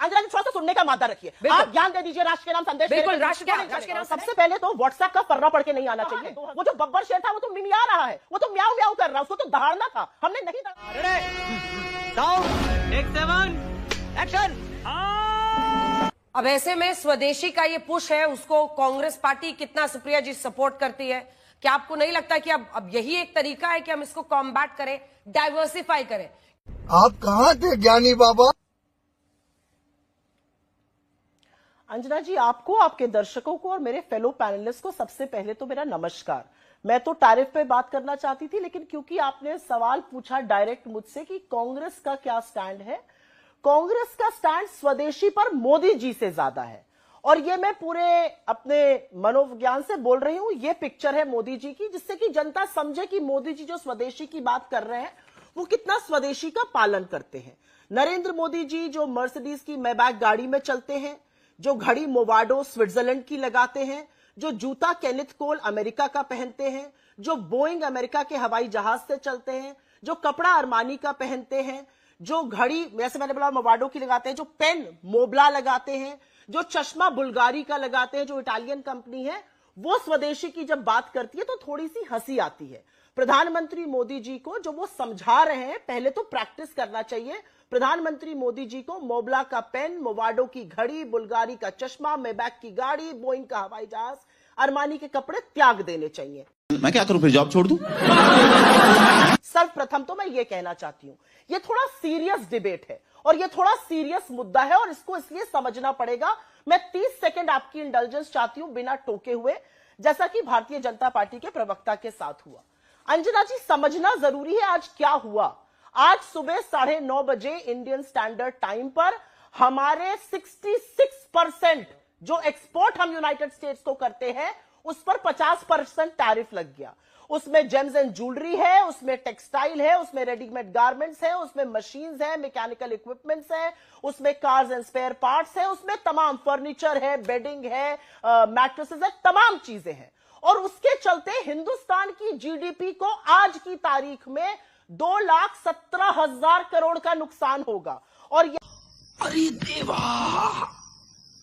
अंजना जी थोड़ा सा सुनने का मादा रखिए, आप ज्ञान दे दीजिए, राष्ट्र के नाम संदेश। बिल्कुल, राष्ट्र के नाम। सबसे पहले तो व्हाट्सएप का पन्ना पढ़ के नहीं आना चाहिए। वो जो बब्बर शेर था वो तो मिमिया रहा है, वो तो म्याऊ म्याऊ कर रहा है, उसको तो दहाड़ना था, हमने नहीं दहाड़ा। एक्शन। अब ऐसे में स्वदेशी का ये पुश है, उसको कांग्रेस पार्टी कितना सुप्रिया जी सपोर्ट करती है? क्या आपको नहीं लगता कि अब यही एक तरीका है कि हम इसको कॉम्बैट करें, डाइवर्सिफाई करें? आप कहाँ थे ज्ञानी बाबा? अंजना जी, आपको, आपके दर्शकों को और मेरे फेलो पैनलिस्ट को सबसे पहले तो मेरा नमस्कार। मैं तो टैरिफ पे बात करना चाहती थी, लेकिन क्योंकि आपने सवाल पूछा डायरेक्ट मुझसे कि कांग्रेस का क्या स्टैंड है, कांग्रेस का स्टैंड स्वदेशी पर मोदी जी से ज्यादा है। और ये मैं पूरे अपने मनोविज्ञान से बोल रही हूं। ये पिक्चर है मोदी जी की, जिससे कि जनता समझे कि मोदी जी जो स्वदेशी की बात कर रहे हैं वो कितना स्वदेशी का पालन करते हैं। नरेंद्र मोदी जी जो मर्सिडीज की मैबैक गाड़ी में चलते हैं, जो घड़ी मोवाडो स्विट्जरलैंड की लगाते हैं, जो जूता केनिथ कोल अमेरिका का पहनते हैं, जो बोइंग अमेरिका के हवाई जहाज से चलते हैं, जो कपड़ा अरमानी का पहनते हैं, जो घड़ी जैसे मैंने बोला मोवाडो की लगाते हैं, जो पेन मोबला लगाते हैं, जो चश्मा बुल्गारी का लगाते हैं, जो इटालियन कंपनी है, वो स्वदेशी की जब बात करती है तो थोड़ी सी हंसी आती है। प्रधानमंत्री मोदी जी को जो वो समझा रहे हैं, पहले तो प्रैक्टिस करना चाहिए। प्रधानमंत्री मोदी जी को मोबला का पेन, मोवाडो की घड़ी, बुल्गारी का चश्मा, मेबैक की गाड़ी, बोइंग का हवाई जहाज, अरमानी के कपड़े त्याग देने चाहिए। मैं क्या करूं, फिर जॉब छोड़ दूं? सर्वप्रथम तो मैं ये कहना चाहती हूं, ये थोड़ा सीरियस डिबेट है और ये थोड़ा सीरियस मुद्दा है और इसको इसलिए समझना पड़ेगा। मैं 30 सेकंड आपकी इंडल्जेंस चाहती हूं बिना टोके हुए, जैसा कि भारतीय जनता पार्टी के प्रवक्ता के साथ हुआ। अंजना जी, समझना जरूरी है आज क्या हुआ। आज सुबह 9:30 बजे इंडियन स्टैंडर्ड टाइम पर हमारे 66% जो एक्सपोर्ट हम यूनाइटेड स्टेट्स को करते हैं उस पर 50% टैरिफ लग गया। उसमें जेम्स एंड ज्वेलरी है, उसमें टेक्सटाइल है, उसमें रेडीमेड गारमेंट्स है, उसमें मशीन्स है, मैकेनिकल इक्विपमेंट्स है, उसमें कार्स एंड स्पेयर पार्ट्स है, उसमें तमाम फर्नीचर है, बेडिंग है, मैट्रेसेस है, तमाम चीजें हैं। और उसके चलते हिंदुस्तान की जीडीपी को आज की तारीख में 2,17,000 करोड़ का नुकसान होगा। और अरे देवा,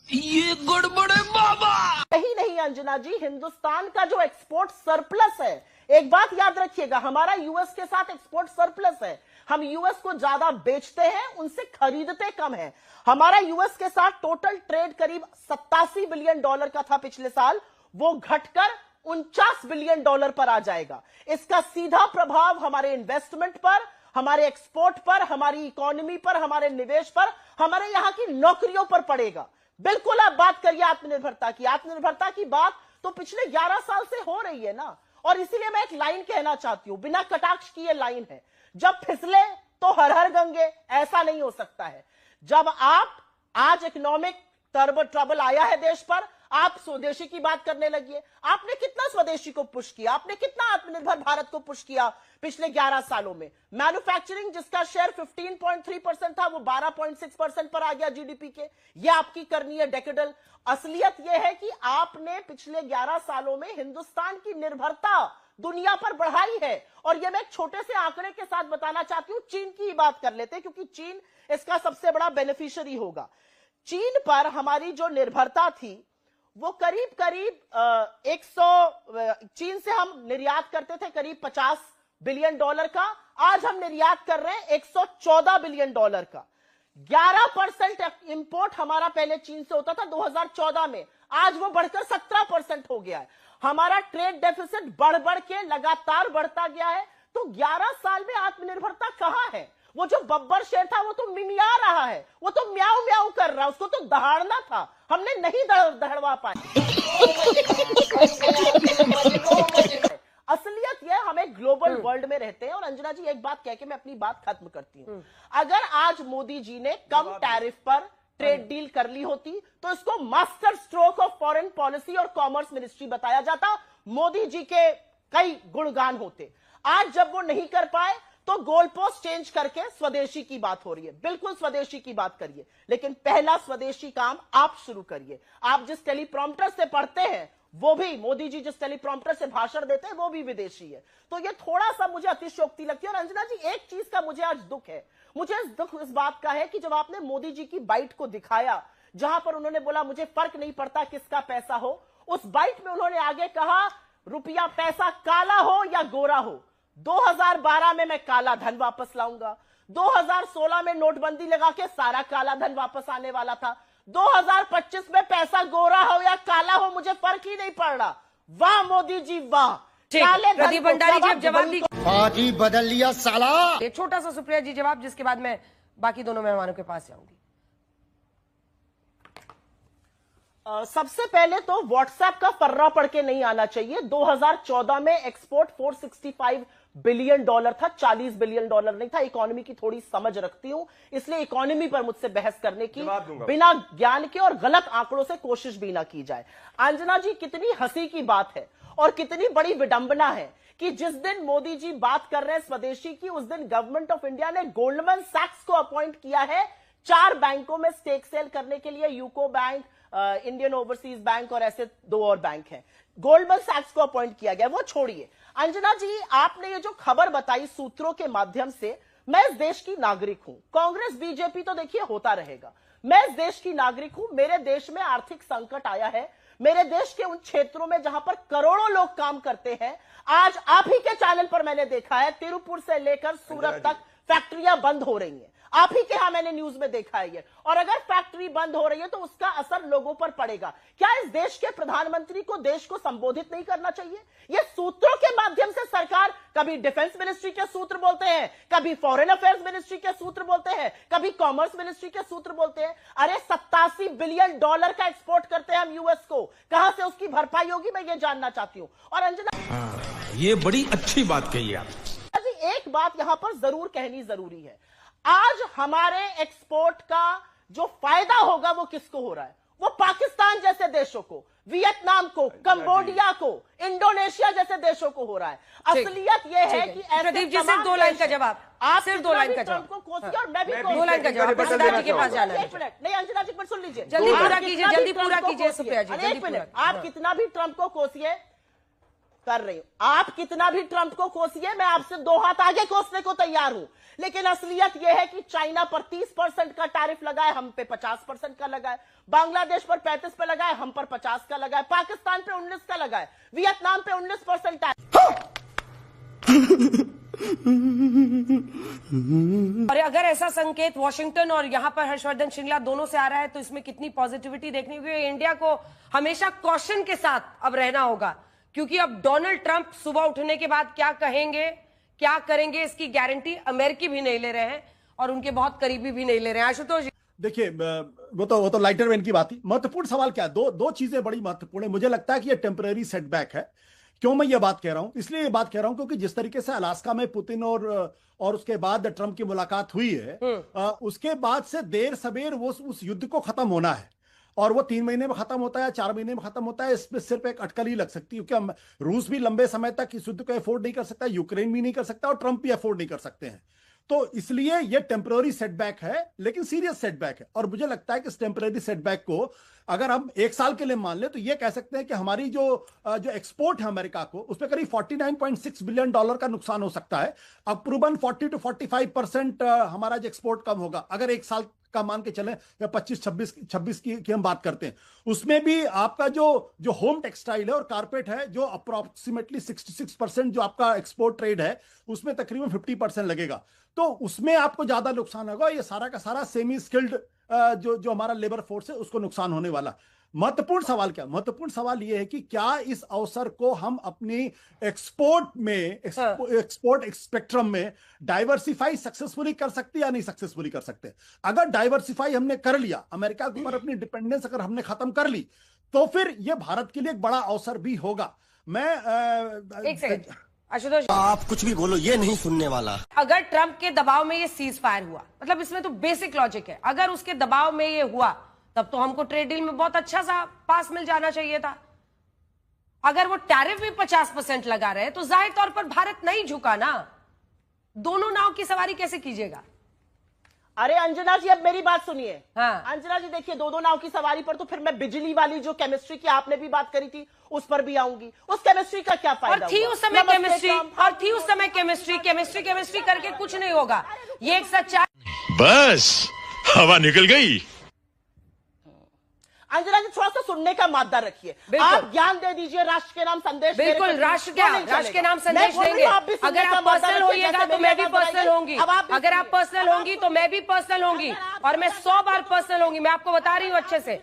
ये गड़बड़ है बाबा। यही नहीं अंजना जी, हिंदुस्तान का जो एक्सपोर्ट सरप्लस है, एक बात याद रखिएगा, हमारा यूएस के साथ एक्सपोर्ट सरप्लस है। हम यूएस को ज्यादा बेचते हैं, उनसे खरीदते कम है। हमारा यूएस के साथ टोटल ट्रेड करीब $87 बिलियन का था पिछले साल, वो घटकर $49 बिलियन पर आ जाएगा। इसका सीधा प्रभाव हमारे इन्वेस्टमेंट पर, हमारे एक्सपोर्ट पर, हमारी इकोनॉमी पर, हमारे निवेश पर, हमारे यहां की नौकरियों पर पड़ेगा। बिल्कुल आप बात करिए आत्मनिर्भरता की। आत्मनिर्भरता की बात तो पिछले 11 साल से हो रही है ना। और इसीलिए मैं एक लाइन कहना चाहती हूं, बिना कटाक्ष की ये लाइन है, जब फिसले तो हर हर गंगे, ऐसा नहीं हो सकता है। जब आप आज इकोनॉमिक ट्रबल आया है देश पर, आप स्वदेशी की बात करने लगी। आपने कितना स्वदेशी को पुश किया, आपने कितना आत्मनिर्भर भारत को पुश किया पिछले 11 सालों में। मैन्युफैक्चरिंग जिसका शेयर 15.3% था वो 12.6% पर आ गया जीडीपी के। ये आपकी करनी है डेकेडल। असलियत यह है कि आपने पिछले 11 सालों में हिंदुस्तान की निर्भरता दुनिया पर बढ़ाई है। और ये मैं एक छोटे से आंकड़े के साथ बताना चाहती हूं। चीन की ही बात कर लेते हैं क्योंकि चीन इसका सबसे बड़ा बेनिफिशियरी होगा। चीन पर हमारी जो निर्भरता थी वो करीब चीन से हम निर्यात करते थे करीब $50 बिलियन का। आज हम निर्यात कर रहे हैं $114 बिलियन का। 11% इंपोर्ट हमारा पहले चीन से होता था 2014 में, आज वो बढ़कर 17% हो गया है। हमारा ट्रेड डेफिसिट बढ़ के लगातार बढ़ता गया है। तो 11 साल में आत्मनिर्भरता कहां है? वो जो बब्बर शेर था वो तो मिमिया रहा है, वो तो म्याऊ म्याऊ कर रहा है, उसको तो दहाड़ना था, हमने नहीं दहड़वा पाए। असलियत यह, हमें ग्लोबल वर्ल्ड में रहते हैं। और अंजना जी एक बात कह के मैं अपनी बात खत्म करती हूं। अगर आज मोदी जी ने कम टैरिफ पर ट्रेड डील कर ली होती तो इसको master stroke of foreign policy और कॉमर्स मिनिस्ट्री बताया जाता, मोदी जी के कई गुणगान होते। आज जब वो नहीं कर पाए तो गोल पोस्ट चेंज करके स्वदेशी की बात हो रही है। बिल्कुल स्वदेशी की बात करिए, लेकिन पहला स्वदेशी काम आप शुरू करिए। आप जिस टेलीप्रॉम्प्टर से पढ़ते हैं वो भी, मोदी जी जिस टेलीप्रॉम्प्टर से भाषण देते हैं वो भी विदेशी है। तो ये थोड़ा सा मुझे अतिशयोक्ति लगती है। और अंजना जी एक चीज का मुझे आज दुख है, मुझे दुख इस बात का है कि जब आपने मोदी जी की बाइट को दिखाया जहां पर उन्होंने बोला मुझे फर्क नहीं पड़ता किसका पैसा हो, उस बाइट में उन्होंने आगे कहा रुपया पैसा काला हो या गोरा हो, 2012 में मैं काला धन वापस लाऊंगा, 2016 में नोटबंदी लगा के सारा काला धन वापस आने वाला था, 2025 में पैसा गोरा हो या काला हो मुझे फर्क ही नहीं पड़ रहा। वाह मोदी जी वाह। काले धन प्रदीप को भंडारी जी जब अब जवाब दी। पार्टी बदल लिया साला। एक छोटा सा सुप्रिया जी जवाब, जिसके बाद मैं बाकी दोनों मेहमानों के पास जाऊंगी। सबसे पहले तो व्हाट्सएप का फर्रा पढ़ के नहीं आना चाहिए। 2014 में एक्सपोर्ट 465 बिलियन डॉलर था, 40 बिलियन डॉलर नहीं था। इकोनॉमी की थोड़ी समझ रखती हूं, इसलिए इकोनॉमी पर मुझसे बहस करने की बिना ज्ञान के और गलत आंकड़ों से कोशिश भी ना की जाए। अंजना जी, कितनी हंसी की बात है और कितनी बड़ी विडंबना है कि जिस दिन मोदी जी बात कर रहे हैं स्वदेशी की, उस दिन गवर्नमेंट ऑफ इंडिया ने गोल्डमैन सैक्स को अपॉइंट किया है 4 बैंकों में स्टेक सेल करने के लिए। UCO bank, Indian overseas bank और ऐसे 2 और बैंक हैं। गोल्डमैन सैक्स को अपॉइंट किया गया। वो छोड़िए अंजना जी, आपने ये जो खबर बताई सूत्रों के माध्यम से, मैं इस देश की नागरिक हूं। कांग्रेस बीजेपी तो देखिए होता रहेगा, मैं इस देश की नागरिक हूं। मेरे देश में आर्थिक संकट आया है, मेरे देश के उन क्षेत्रों में जहां पर करोड़ों लोग काम करते हैं। आज आप ही के चैनल पर मैंने देखा है तिरुपुर से लेकर सूरत तक फैक्ट्रियां बंद हो रही हैं, आप ही के यहां मैंने न्यूज में देखा है ये। और अगर फैक्ट्री बंद हो रही है तो उसका असर लोगों पर पड़ेगा। क्या इस देश के प्रधानमंत्री को देश को संबोधित नहीं करना चाहिए? ये सूत्रों के माध्यम से सरकार कभी डिफेंस मिनिस्ट्री के सूत्र बोलते हैं, कभी फॉरेन अफेयर्स मिनिस्ट्री के सूत्र बोलते हैं, कभी कॉमर्स मिनिस्ट्री के सूत्र बोलते हैं। अरे 87 बिलियन डॉलर का एक्सपोर्ट करते हैं हम यूएस को, कहां से उसकी भरपाई होगी मैं ये जानना चाहती हूं। और अंजना, ये बड़ी अच्छी बात कही आप। एक बात यहां पर जरूर कहनी जरूरी है, आज हमारे एक्सपोर्ट का जो फायदा होगा वो किसको हो रहा है? वो पाकिस्तान जैसे देशों को, वियतनाम को, कंबोडिया को, इंडोनेशिया जैसे देशों को हो रहा है। असलियत ये है कि प्रदीप जी सिर्फ 2 लाइन का जवाब, आप सिर्फ 2 लाइन का जवाब को कोसिए और मैं भी 2 लाइन का जवाब अंजना जी के पास जाना है। एक मिनट, नहीं अंजना जी, सुन लीजिए, जल्दी पूरा कीजिए, जल्दी पूरा कीजिए सुप्रिया जी, एक मिनट। आप कितना भी ट्रंप को कोसिए, कर रही हूं, आप कितना भी ट्रंप को कोसिए, मैं आपसे 2 हाथ आगे कोसने को तैयार हूं। लेकिन असलियत यह है कि चाइना पर 30% का टैरिफ लगा है, हम पे 50% का लगा है। बांग्लादेश पर 35 पे लगा है, हम पर 50 का लगा है। पाकिस्तान पे 19 का लगा है, वियतनाम पे 19% टैरिफ। और अगर ऐसा संकेत वॉशिंगटन और यहां पर हर्षवर्धन श्रृंगला दोनों से आ रहा है तो इसमें कितनी पॉजिटिविटी देखने को, इंडिया को हमेशा कॉशन के साथ अब रहना होगा, क्योंकि अब डोनाल्ड ट्रंप सुबह उठने के बाद क्या कहेंगे, क्या करेंगे, इसकी गारंटी अमेरिकी भी नहीं ले रहे हैं और उनके बहुत करीबी भी नहीं ले रहे हैं। आशुतोष, देखिए वो तो लाइटर वेन की बात थी। महत्वपूर्ण सवाल क्या है, दो चीजें बड़ी महत्वपूर्ण है। मुझे लगता है कि ये टेम्पररी सेटबैक है। क्यों मैं ये बात कह रहा हूं? इसलिए ये बात कह रहा हूं क्योंकि जिस तरीके से अलास्का में पुतिन और उसके बाद ट्रंप की मुलाकात हुई है, उसके बाद से देर सवेर वो उस युद्ध को खत्म होना है। और वो 3 महीने में खत्म होता है, 4 महीने में खत्म होता है, इसमें सिर्फ एक अटकल ही लग सकती है, क्योंकि रूस भी लंबे समय तक इस युद्ध को अफोर्ड नहीं कर सकता, यूक्रेन भी नहीं कर सकता और ट्रंप भी अफोर्ड नहीं कर सकते हैं। तो इसलिए ये टेम्पररी सेटबैक है, लेकिन सीरियस सेटबैक है। और मुझे लगता है कि इस टेम्पररी सेटबैक को अगर हम 1 साल के लिए मान ले तो ये कह सकते हैं कि हमारी जो एक्सपोर्ट है अमेरिका को, उसमें करीब 49.6 बिलियन डॉलर का नुकसान हो सकता है। अप्रूवन 40 to 45% हमारा जो एक्सपोर्ट कम होगा, अगर 1 साल का मान के चलें, या 25-26 की हम बात करते हैं। उसमें भी आपका जो होम टेक्सटाइल है और कारपेट है, जो अप्रोक्सीमेटली 66% जो आपका एक्सपोर्ट ट्रेड है, उसमें तकरीबन 50% लगेगा। तो उसमें आपको ज्यादा नुकसान होगा। ये सारा का सारा सेमी स्किल्ड जो हमारा लेबर फोर्स है उसको नुकसान होने वाला। महत्वपूर्ण सवाल क्या? महत्वपूर्ण सवाल यह है कि क्या इस अवसर को हम अपनी एक्सपोर्ट स्पेक्ट्रम में डाइवर्सिफाई सक्सेसफुली कर सकते या नहीं सक्सेसफुली कर सकते। अगर डाइवर्सिफाई हमने कर लिया, अमेरिका के ऊपर अपनी डिपेंडेंस अगर हमने खत्म कर ली, तो फिर यह भारत के लिए एक बड़ा अवसर भी होगा। मैं एक सेकंड आशुतोष, आप कुछ भी बोलो, ये नहीं सुनने वाला। अगर ट्रंप के दबाव में ये सीज फायर हुआ, मतलब इसमें तो बेसिक लॉजिक है, अगर उसके दबाव में ये हुआ तब तो हमको ट्रेड डील में बहुत अच्छा सा पास मिल जाना चाहिए था। अगर वो टैरिफ भी 50% लगा रहे तो जाहिर तौर पर भारत नहीं झुका ना। दोनों नाव की सवारी कैसे कीजिएगा? अरे अंजना जी, अब मेरी बात सुनिए। हाँ। अंजना जी देखिए, दो नाव की सवारी पर तो फिर मैं बिजली वाली जो केमिस्ट्री की आपने भी बात करी थी उस पर भी आऊंगी। उस केमिस्ट्री का क्या फायदा और थी हुआ? उस समय नमस्ते केमिस्ट्री, ट्रम्प। और थी उस समय केमिस्ट्री करके कुछ नहीं होगा। ये एक सच्चाई। बस हवा निकल गई। अंजना जी थोड़ा सा सुनने का मादा रखिए। बिल्कुल। आप ज्ञान दे दीजिए, राष्ट्र के नाम संदेश। बिल्कुल, राष्ट्र के नाम संदेश देंगे। अगर आप पर्सनल होइएगा तो मैं भी पर्सनल होंगी, अगर आप पर्सनल होंगी तो मैं भी पर्सनल होंगी, और मैं 100 बार पर्सनल होंगी। मैं आपको बता रही हूँ अच्छे से।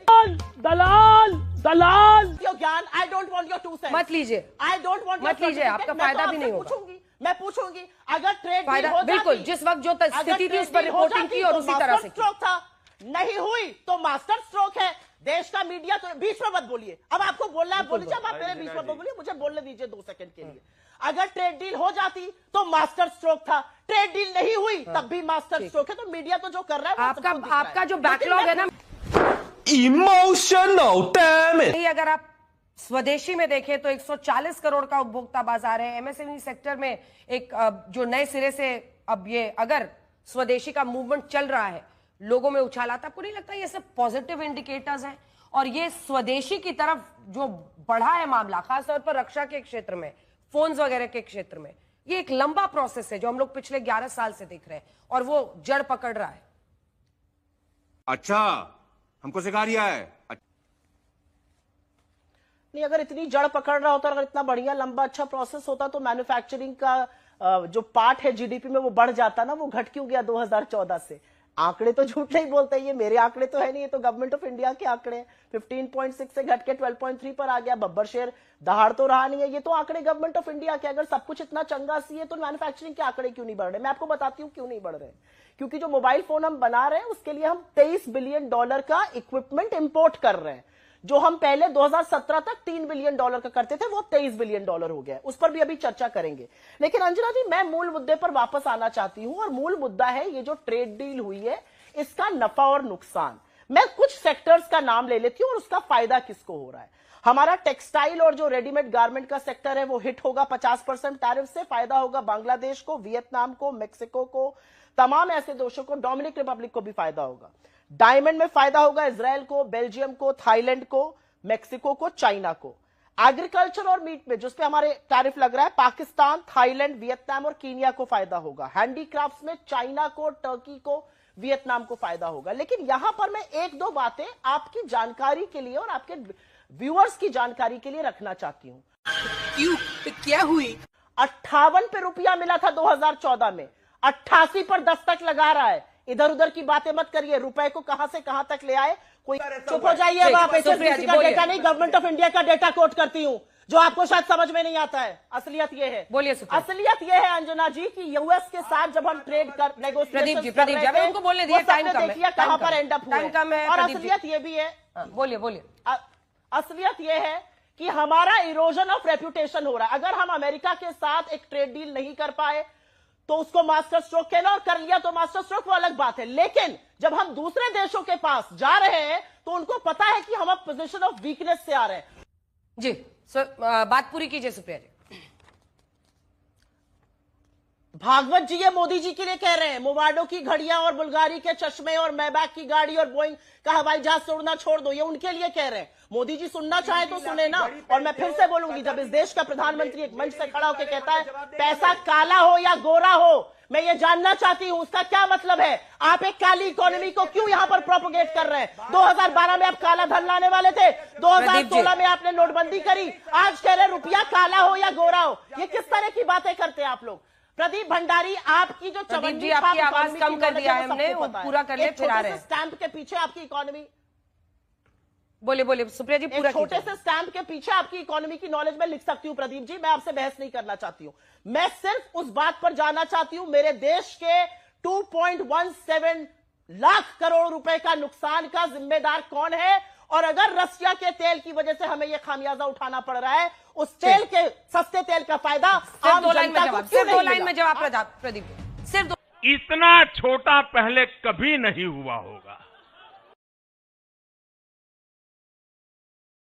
दलाल ज्ञान, I don't want your 2 cents. मत लीजिए, आई डोंट वांट, मत लीजिए, आपका फायदा भी नहीं होगा। मैं पूछूंगी अगर ट्रेड फायदा डील हो बिल्कुल, जाती, जिस वक्त जो स्थिति थी उस पर अगर हो रिपोर्टिंग जाती की और तो उसी तरह मास्टर से की। स्ट्रोक था, नहीं हुई तो मास्टर स्ट्रोक है। देश का मीडिया तो बीच में मत बोलिए। अब आपको बोलना है बोलिए, जब आप मेरे बीच में बोलिए, मुझे बोलने दीजिए 2 सेकंड के लिए। अगर ट्रेड डील हो जाती तो मास्टर स्ट्रोक था, ट्रेड डील नहीं हुई तब भी मास्टर स्ट्रोक है। तो मीडिया तो जो कर रहा है वो सबको दिख रहा है। आपका जो बैकलॉग है ना, इमोशनल डैमेज। अगर आप स्वदेशी में देखें तो 140 करोड़ का उपभोक्ता बाजार है। एमएसएमई सेक्टर में एक जो नए सिरे से अब ये अगर स्वदेशी का मूवमेंट चल रहा है, लोगों में उछाल आता, आपको नहीं लगता ये सब पॉजिटिव इंडिकेटर्स हैं? और ये स्वदेशी की तरफ जो बढ़ा है मामला, खासतौर पर रक्षा के क्षेत्र में, फोन्स वगैरह के क्षेत्र में, ये एक लंबा प्रोसेस है जो हम लोग पिछले 11 साल से देख रहे हैं और वो जड़ पकड़ रहा है। अच्छा, हमको सिखा रिया है। नहीं, अगर इतनी जड़ पकड़ रहा होता, अगर इतना बढ़िया लंबा अच्छा प्रोसेस होता तो मैन्युफैक्चरिंग का जो पार्ट है जीडीपी में वो बढ़ जाता ना। वो घट क्यों गया 2014 से? आंकड़े तो झूठ नहीं बोलते, ये मेरे आंकड़े तो है नहीं, ये तो गवर्नमेंट ऑफ इंडिया के आंकड़े हैं। 15.6 से घट के 12.3 पर आ गया। बब्बर शेर दहाड़ तो रहा नहीं है, ये तो आंकड़े गवर्नमेंट ऑफ इंडिया के। अगर सब कुछ इतना चंगा सी है तो मैन्युफैक्चरिंग के आंकड़े क्यों नहीं बढ़ रहे? मैं आपको बताती हूँ क्यों नहीं बढ़ रहे। क्योंकि जो मोबाइल फोन हम बना रहे हैं उसके लिए हम $23 बिलियन का इक्विपमेंट इंपोर्ट कर रहे हैं। जो हम पहले 2017 तक $3 बिलियन का करते थे वो $23 बिलियन हो गया। उस पर भी अभी चर्चा करेंगे। लेकिन अंजना जी, मैं मूल मुद्दे पर वापस आना चाहती हूं, और मूल मुद्दा है ये जो ट्रेड डील हुई है, इसका नफा और नुकसान। मैं कुछ सेक्टर्स का नाम ले लेती हूं और उसका फायदा किसको हो रहा है। हमारा टेक्सटाइल और जो रेडीमेड गारमेंट का सेक्टर है वो हिट होगा 50% टैरिफ से। फायदा होगा बांग्लादेश को, वियतनाम को, मेक्सिको को, तमाम ऐसे देशों को, डोमिनिक रिपब्लिक को भी फायदा होगा। डायमंड में फायदा होगा इजराइल को, बेल्जियम को, थाईलैंड को, मेक्सिको को, चाइना को। एग्रीकल्चर और मीट में जिस पे हमारे टैरिफ लग रहा है, पाकिस्तान, थाईलैंड, वियतनाम और कीनिया को फायदा होगा। हैंडीक्राफ्ट्स में चाइना को, टर्की को, वियतनाम को फायदा होगा। लेकिन यहां पर मैं 1-2 बातें आपकी जानकारी के लिए और आपके व्यूअर्स की जानकारी के लिए रखना चाहती हूं। क्यों? क्या हुई? 58 पे रुपया मिला था 2014 में, 88 पर दस्तक लगा रहा है। इधर उधर की बातें मत करिए। रुपए को कहां से कहां तक ले आए, कोई चुप हो जाइए। अब आप HSBC का डेटा नहीं, गवर्नमेंट ऑफ इंडिया का डेटा कोट करती हूं, जो आपको शायद समझ में नहीं आता है। असलियत ये है, बोलिए सुप्रिया। असलियत ये है अंजना जी कि यूएस के साथ जब हम ट्रेड कर नेगोशिएशन प्रदीप जी, अब उनको बोलने दिए, टाइम कम है। देखिए कहां पर एंड अप हुए। और असलियत ये भी है, बोलिए। असलियत यह है कि हमारा इरोजन ऑफ रेपुटेशन हो रहा है। अगर हम अमेरिका के साथ एक ट्रेड डील नहीं कर पाए तो उसको मास्टर स्ट्रोक कहना, और कर लिया तो मास्टर स्ट्रोक, वो अलग बात है। लेकिन जब हम दूसरे देशों के पास जा रहे हैं तो उनको पता है कि हम अब पोजीशन ऑफ वीकनेस से आ रहे हैं। जी बात पूरी कीजिए सुप्रिया जी। भागवत जी ये मोदी जी के लिए कह रहे हैं। मोवाडो की घड़ियां और बुल्गारी के चश्मे और मैबैक की गाड़ी और बोइंग का हवाई जहाज से उड़ना छोड़ दो, ये उनके लिए कह रहे हैं। मोदी जी सुनना चाहे तो सुने ना। और मैं फिर से बोलूंगी, जब इस देश का प्रधानमंत्री एक मंच से खड़ा होकर कहता है पैसा काला हो या गोरा हो, मैं ये जानना चाहती हूं उसका क्या मतलब है। आप एक काली इकोनॉमी को क्यों यहां पर प्रोपोगेट कर रहे हैं? 2012 में आप काला धन लाने वाले थे, 2016 में आपने नोटबंदी करी, आज कह रहे रुपया काला हो या गोरा हो। ये किस तरह की बातें करते हैं आप लोग? प्रदीप भंडारी, आपकी जो प्रदीप जी, आपकी आवाज कम कर दिया है हमने, वो पूरा कर ले फिर आ रहे हैं। स्टैंप के पीछे आपकी इकोनॉमी, बोलिए सुप्रिया जी, पूरा छोटे से स्टैंप के पीछे आपकी इकोनॉमी की नॉलेज मैं लिख सकती हूं। प्रदीप जी, मैं आपसे बहस नहीं करना चाहती हूं, मैं सिर्फ उस बात पर जानना चाहती हूं मेरे देश के 2.17 लाख करोड़ रुपए का नुकसान का जिम्मेदार कौन है। और अगर रसिया के तेल की वजह से हमें यह खामियाजा उठाना पड़ रहा है, उस तेल के सस्ते तेल का फायदा आम जनता को क्यों नहीं मिला? 2 लाइन में जवाब प्रदीप, सिर्फ 2। इतना छोटा पहले कभी नहीं हुआ होगा।